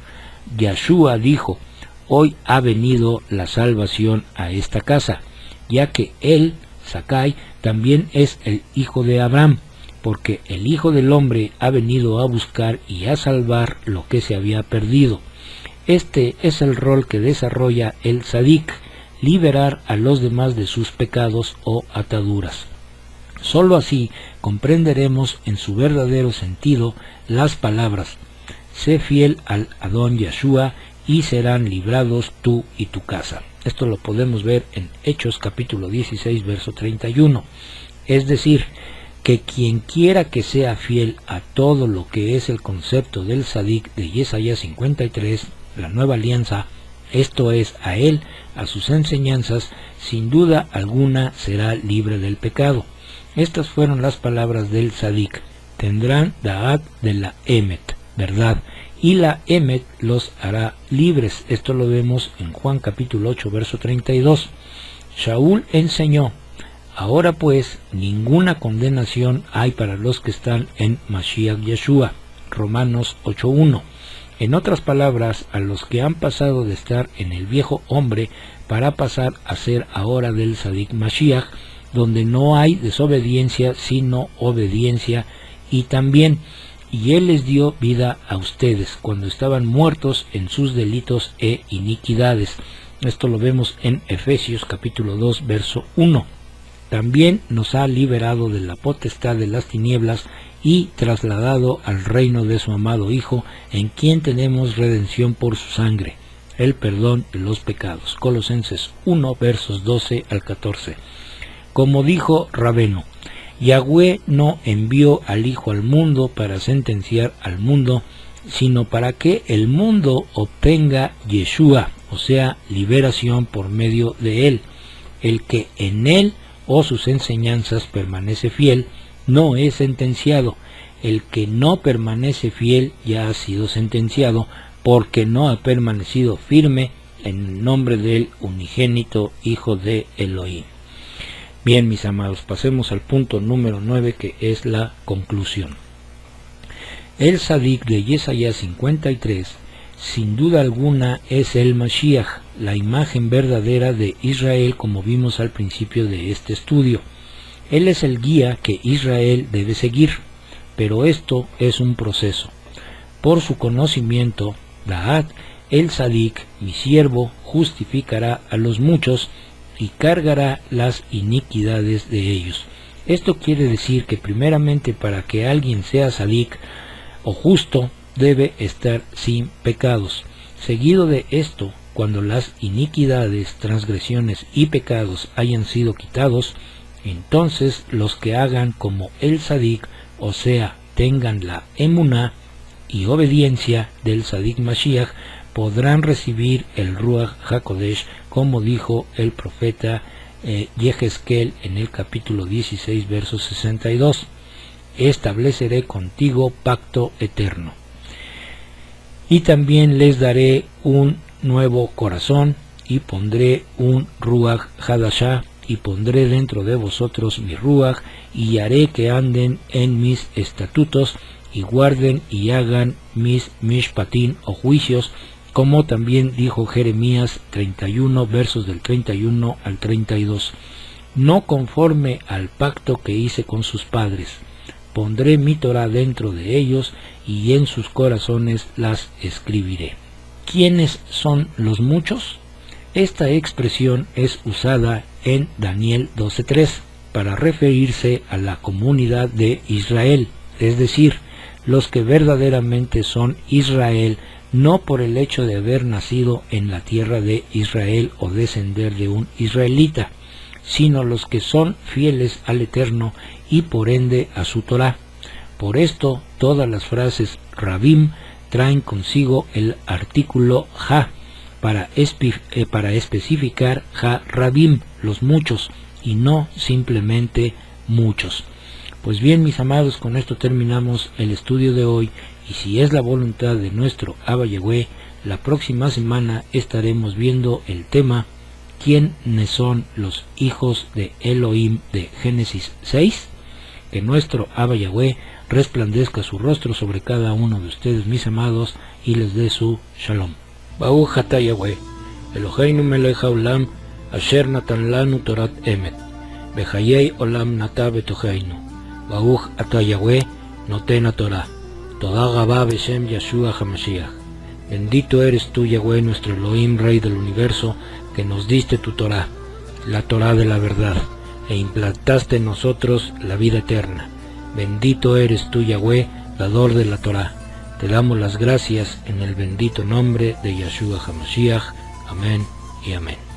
Yahshua dijo: hoy ha venido la salvación a esta casa, ya que él, Sakai, también es el hijo de Abraham, porque el Hijo del Hombre ha venido a buscar y a salvar lo que se había perdido. Este es el rol que desarrolla el Tzadik, liberar a los demás de sus pecados o ataduras. Solo así comprenderemos en su verdadero sentido las palabras: sé fiel al Adón Yeshua y serán librados tú y tu casa. Esto lo podemos ver en Hechos capítulo 16, verso 31. Es decir, que quien quiera que sea fiel a todo lo que es el concepto del Tzadik de Yesaya 53, la nueva alianza, esto es, a él, a sus enseñanzas, sin duda alguna será libre del pecado. Estas fueron las palabras del Tzadik: tendrán Da'at de la Emet, verdad, y la Emet los hará libres. Esto lo vemos en Juan capítulo 8, verso 32. Shaul enseñó: ahora pues ninguna condenación hay para los que están en Mashiach Yeshua, Romanos 8:1. En otras palabras, a los que han pasado de estar en el viejo hombre para pasar a ser ahora del Tzadik Mashiach, donde no hay desobediencia sino obediencia, y también, y él les dio vida a ustedes cuando estaban muertos en sus delitos e iniquidades. Esto lo vemos en Efesios capítulo 2, verso 1. También nos ha liberado de la potestad de las tinieblas y trasladado al reino de su amado Hijo, en quien tenemos redención por su sangre, el perdón de los pecados. Colosenses 1, versos 12 al 14. Como dijo Rabeno, Yahweh no envió al Hijo al mundo para sentenciar al mundo, sino para que el mundo obtenga Yeshua, o sea, liberación por medio de él. El que en él o sus enseñanzas permanece fiel, no es sentenciado. El que no permanece fiel ya ha sido sentenciado, porque no ha permanecido firme en el nombre del unigénito Hijo de Elohim. Bien, mis amados, pasemos al punto número 9, que es la conclusión. El Tzadik de Yesaya 53, sin duda alguna, es el Mashiach, la imagen verdadera de Israel, como vimos al principio de este estudio. Él es el guía que Israel debe seguir, pero esto es un proceso. Por su conocimiento, Da'at, el Tzadik, mi siervo, justificará a los muchos y cargará las iniquidades de ellos. Esto quiere decir que primeramente, para que alguien sea Tzadik o justo, debe estar sin pecados. Seguido de esto, cuando las iniquidades, transgresiones y pecados hayan sido quitados, entonces los que hagan como el Tzadik, o sea, tengan la emuná y obediencia del Tzadik Mashiach, podrán recibir el Ruach HaKodesh, como dijo el profeta Yehezkel en el capítulo 16, verso 62. Estableceré contigo pacto eterno. Y también les daré un nuevo corazón, y pondré un Ruach Hadashah, y pondré dentro de vosotros mi Ruach, y haré que anden en mis estatutos, y guarden y hagan mis mishpatim o juicios, como también dijo Jeremías 31, versos del 31 al 32. No conforme al pacto que hice con sus padres. Pondré mi Torah dentro de ellos, y en sus corazones las escribiré. ¿Quiénes son los muchos? Esta expresión es usada en Daniel 12:3 para referirse a la comunidad de Israel, es decir, los que verdaderamente son Israel, no por el hecho de haber nacido en la tierra de Israel o descender de un israelita, sino los que son fieles al Eterno y por ende a su Torah. Por esto, todas las frases Rabim traen consigo el artículo Ha, para especificar Ha-Rabim, los muchos, y no simplemente muchos. Pues bien, mis amados, con esto terminamos el estudio de hoy, y si es la voluntad de nuestro Abba Yahweh, la próxima semana estaremos viendo el tema ¿quiénes son los hijos de Elohim de Génesis 6? Que nuestro Abba Yahweh resplandezca su rostro sobre cada uno de ustedes, mis amados, y les dé su shalom. Baruch atah Yahweh, Eloheinu melech haolam, asher natan lanu torat emet, bechayei olam nata betocheinu. Baruch atah Yahweh, noten Torah. Toda Gabá beshem Yeshua HaMashiach. Bendito eres tú, Yahweh, nuestro Elohim, Rey del universo, que nos diste tu Torah, la Torah de la verdad. e implantaste en nosotros la vida eterna. Bendito eres tú, Yahweh, dador de la Torá. Te damos las gracias en el bendito nombre de Yeshua HaMashiach. Amén y amén.